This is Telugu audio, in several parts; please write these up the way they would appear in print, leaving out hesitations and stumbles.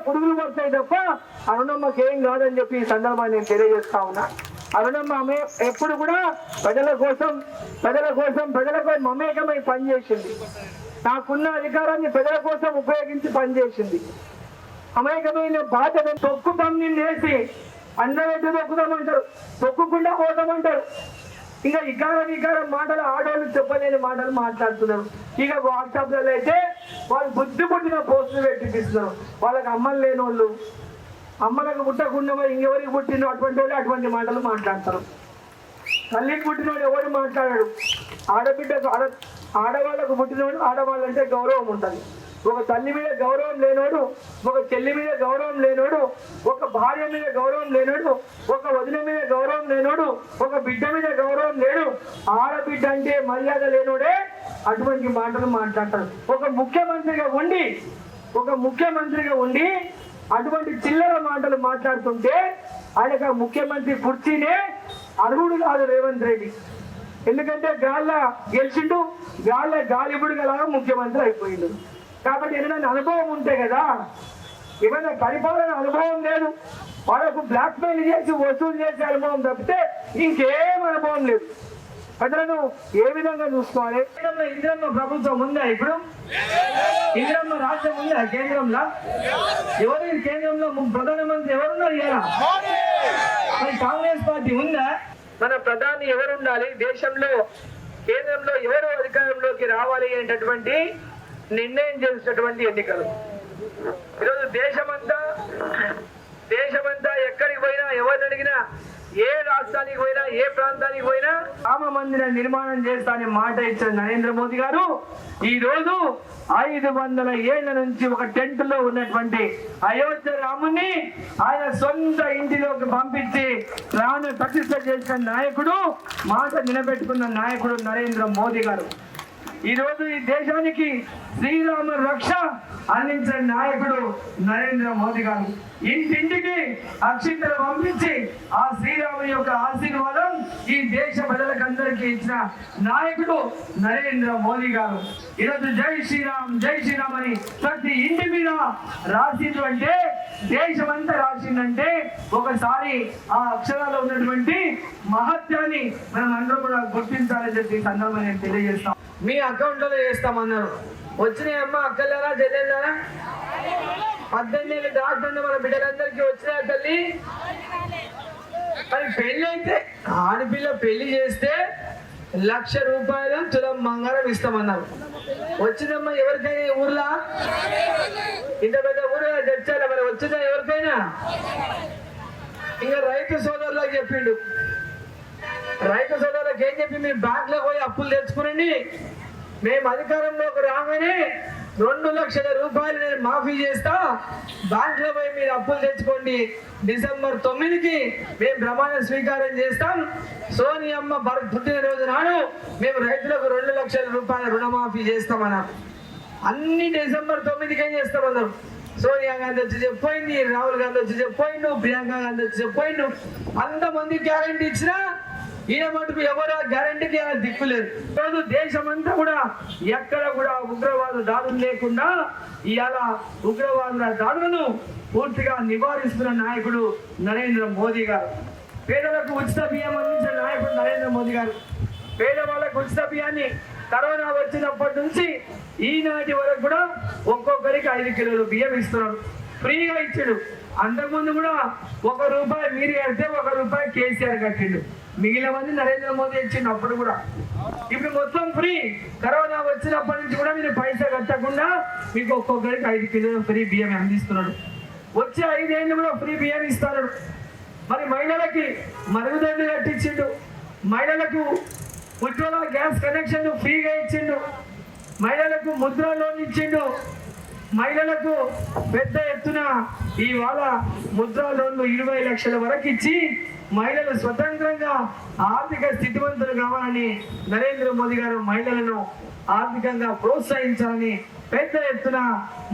పురుగులు పడతాయి తప్ప అరుణమ్మకి ఏం కాదని చెప్పి ఈ సందర్భాన్ని నేను తెలియజేస్తా ఉన్నా. అరుణమ్మ ఆమె ఎప్పుడు కూడా ప్రజల కోసం ప్రజలకు మమేకమై పనిచేసింది. నాకున్న అధికారాన్ని ప్రజల కోసం ఉపయోగించి పనిచేసింది. అమేకమైన బాధ్యత తొక్కుతాం నిన్ను వేసి అందరూ తొక్కుతామంటారు, తొక్కుకుండా పోతామంటారు. ఇంకా ఇకారం మాటలు ఆడవాళ్ళు చెప్పలేని మాటలు మాట్లాడుతున్నారు. ఇక వాట్సాప్లలో అయితే వాళ్ళు బుద్ధి పుట్టిన పోస్టులు పెట్టిస్తున్నారు. వాళ్ళకి అమ్మలు లేని వాళ్ళు, అమ్మలకు పుట్టకుండా ఇంకెవరికి పుట్టిన అటువంటి వాళ్ళు అటువంటి మాటలు మాట్లాడతారు. తల్లికి పుట్టినవాడు ఎవరు మాట్లాడాడు. ఆడవాళ్ళకు పుట్టినవాడు ఆడవాళ్ళంటే గౌరవం ఉంటుంది. ఒక తల్లి మీద గౌరవం లేనోడు, ఒక చెల్లి మీద గౌరవం లేనోడు, ఒక భార్య మీద గౌరవం లేనోడు, ఒక వదిన మీద గౌరవం లేనోడు, ఒక బిడ్డ మీద గౌరవం లేడు. ఆడబిడ్డ అంటే మర్యాద లేనోడే అటువంటి మాటలు మాట్లాడతారు. ఒక ముఖ్యమంత్రిగా ఉండి అటువంటి చిల్లర మాటలు మాట్లాడుతుంటే ఆయనకు ముఖ్యమంత్రి కుర్చీనే అర్హుడు కాదు రేవంత్ రెడ్డి. ఎందుకంటే గాళ్ళ గెలిచిండు, గాలిబుడు గలాగా ముఖ్యమంత్రి అయిపోయిండు. కాబట్టి ఏదైనా అనుభవం ఉంటే కదా, ఏమైనా పరిపాలన అనుభవం లేదు, వాళ్ళకు బ్లాక్ మెయిల్ చేసి వసూలు చేసే అనుభవం తప్పితే ఇంకేం అనుభవం లేదు. ప్రజలను ఏ విధంగా చూసుకోవాలి? ఇందిరమ్మ ప్రభుత్వం ఉందా? ఇప్పుడు ఇందిరమ్మ రాజ్యం ఉందా కేంద్రంలో? ఎవరు కేంద్రంలో ప్రధానమంత్రి ఎవరున్నారు? ఇలా మరి కాంగ్రెస్ పార్టీ ఉందా? మన ప్రధాని ఎవరు ఉండాలి? దేశంలో కేంద్రంలో ఎవరు అధికారంలోకి రావాలి అనేటటువంటి నిర్ణయం చేసినటువంటి ఎన్నికలు. ఈరోజు దేశమంతా ఎక్కడికి పోయినా, ఎవరిని అడిగినా, ఏ రాష్ట్రానికి పోయినా, ఏ ప్రాంతానికి పోయినా రామ మందిర నిర్మాణం చేస్తానని మాట ఇచ్చిన నరేంద్ర మోదీ గారు ఈ రోజు 500 ఏళ్ల నుంచి ఒక టెంట్ లో ఉన్నటువంటి అయోధ్య రాముని ఆయన సొంత ఇంటిలోకి పంపించి ప్రాణ ప్రతిష్ఠ చేసిన నాయకుడు, మాట నిలబెట్టుకున్న నాయకుడు నరేంద్ర మోదీ గారు. ఈ రోజు ఈ దేశానికి శ్రీరామ రక్ష అందించిన నాయకుడు నరేంద్ర మోదీ గారు. ఇంటింటికి అక్షింతలు పంపించి ఆ శ్రీరాముని యొక్క ఆశీర్వాదం ఈ దేశ ప్రజలకందరికీ ఇచ్చిన నాయకుడు నరేంద్ర మోదీ గారు. ఈరోజు జై శ్రీరామ్ అని ప్రతి ఇంటి మీద రాసిండు అంటే, దేశమంతా రాసిందంటే ఒకసారి ఆ అక్షరాల్లో ఉన్నటువంటి మహత్యాన్ని మనం అందరూ కూడా గుర్తించాలని చెప్పి సందర్భంగా నేను తెలియజేస్తాం. మీ అకౌంట్లో వేస్తామన్నారు. వచ్చినాయి అమ్మ, అక్కలారా, చెల్లెళ్ళారా? 18 ఏళ్ళు దాటుతున్న మన బిడ్డలందరికీ వచ్చినాయి తల్లి. మరి పెళ్లి అయితే ఆడపిల్ల పెళ్లి చేస్తే 1,00,000 రూపాయలు తులం బంగారం ఇస్తామన్నారు. వచ్చిందమ్మా ఎవరికైనా ఊర్లా? ఇంత పెద్ద ఊరు తెచ్చారా? మరి వచ్చిందా ఎవరికైనా? ఇంకా రైతు సోదరులకు చెప్పిండు. రైతు సోదరులకు ఏం చెప్పి, మీరు బ్యాంక్ లో పోయి అప్పులు తెచ్చుకునండి, మేము అధికారంలోకి రాగానే 2 లక్షల రూపాయలు నేను మాఫీ చేస్తా, బ్యాంక్ లో పోయి మీరు అప్పులు తెచ్చుకోండి, డిసెంబర్ 9కి మేము ప్రమాణ స్వీకారం చేస్తాం, సోనియమ్మ పుట్టినరోజు నాడు మేము రైతులకు 2 లక్షల రూపాయల రుణమాఫీ చేస్తామన్నారు. అన్ని డిసెంబర్ 9కి ఏం చేస్తామన్నారు. సోనియా గాంధీ వచ్చి చెప్పిపోయింది, రాహుల్ గాంధీ వచ్చి చెప్పిపోయిండు, ప్రియాంక గాంధీ వచ్చి చెప్పిపోయిండు, అంతమంది గ్యారంటీ ఇచ్చినా ఈయన మటుకు ఎవరు గ్యారంటీకి దిక్కులేదు. ఈరోజు దేశమంతా కూడా ఎక్కడ కూడా ఉగ్రవాద దాడులు లేకుండా ఇవాళ ఉగ్రవాదుల దాడులను పూర్తిగా నివారిస్తున్న నాయకుడు నరేంద్ర మోదీ గారు. పేదలకు ఉచిత బియ్యం అందించిన నాయకుడు నరేంద్ర మోదీ గారు. పేదవాళ్ళకు ఉచిత బియ్యాన్ని కరోనా వచ్చినప్పటి నుంచి ఈనాటి వరకు కూడా ఒక్కొక్కరికి 5 కిలోలు బియ్యం ఇస్తున్నారు, ఫ్రీగా ఇచ్చాడు. అంతకుముందు కూడా ₹1 మీరు కడితే ₹1 కేసీఆర్ కట్టిండు, మిగిలిన మంది నరేంద్ర మోదీ ఇచ్చిండు అప్పుడు కూడా. ఇప్పుడు మొత్తం ఫ్రీ. కరోనా వచ్చినప్పటి నుంచి కూడా మీరు పైసా కట్టకుండా మీకు ఒక్కొక్కరికి 5 కిలోలు ఫ్రీ బియ్యం అందిస్తున్నాడు. వచ్చే 5 ఏళ్ళు కూడా ఫ్రీ బియ్యం ఇస్తాడు. మరి మహిళలకి మరుగుదొడ్లు కట్టించిండు, మహిళలకు ఉజ్వల గ్యాస్ కనెక్షన్ ఫ్రీగా ఇచ్చిండు, మహిళలకు ముద్రా లోన్ ఇచ్చిండు, మహిళలకు పెద్ద ఎత్తున ఇవాళ ముద్రా లోన్లు 20 లక్షల వరకు ఇచ్చి మహిళలు స్వతంత్రంగా ఆర్థిక స్థితివంతులు కావాలని నరేంద్ర మోదీ గారు మహిళలను ఆర్థికంగా ప్రోత్సహించాలని పెద్ద ఎత్తున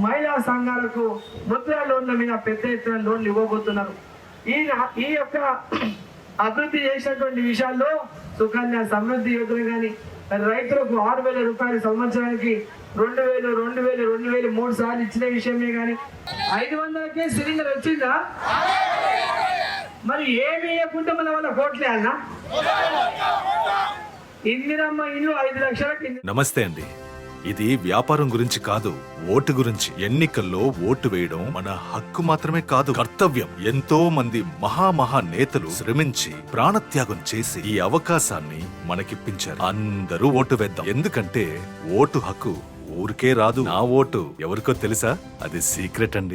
మహిళా సంఘాలకు ముద్రా లోన్ల మీద పెద్ద ఎత్తున లోన్లు ఇవ్వబోతున్నారు. ఈ యొక్క అభివృద్ధి చేసినటువంటి విషయాల్లో సుకన్య సమృద్ధి యోజన కానీ, రైతులకు 6,000 రూపాయలు సంవత్సరానికి 2,000 2,000 2,000 3 సార్లు ఇచ్చిన విషయమే కానీ 500కే సిలిండర్ వచ్చిందా? మరి ఏమి ఇవ్వకుండా మన వాళ్ళ కోట్లే అన్న. ఇందిరమ్మ ఇల్లు 5 లక్షలకి. నమస్తే అండి. ఇది వ్యాపారం గురించి కాదు, ఓటు గురించి. ఎన్నికల్లో ఓటు వేయడం మన హక్కు మాత్రమే కాదు, కర్తవ్యం. ఎంతో మంది మహా నేతలు శ్రమించి ప్రాణత్యాగం చేసి ఈ అవకాశాన్ని మనకిప్పించారు. అందరూ ఓటు వేద్దాం. ఎందుకంటే ఓటు హక్కు ఊరికే రాదు. నా ఓటు ఎవరికో తెలుసా? అది సీక్రెట్ అండి.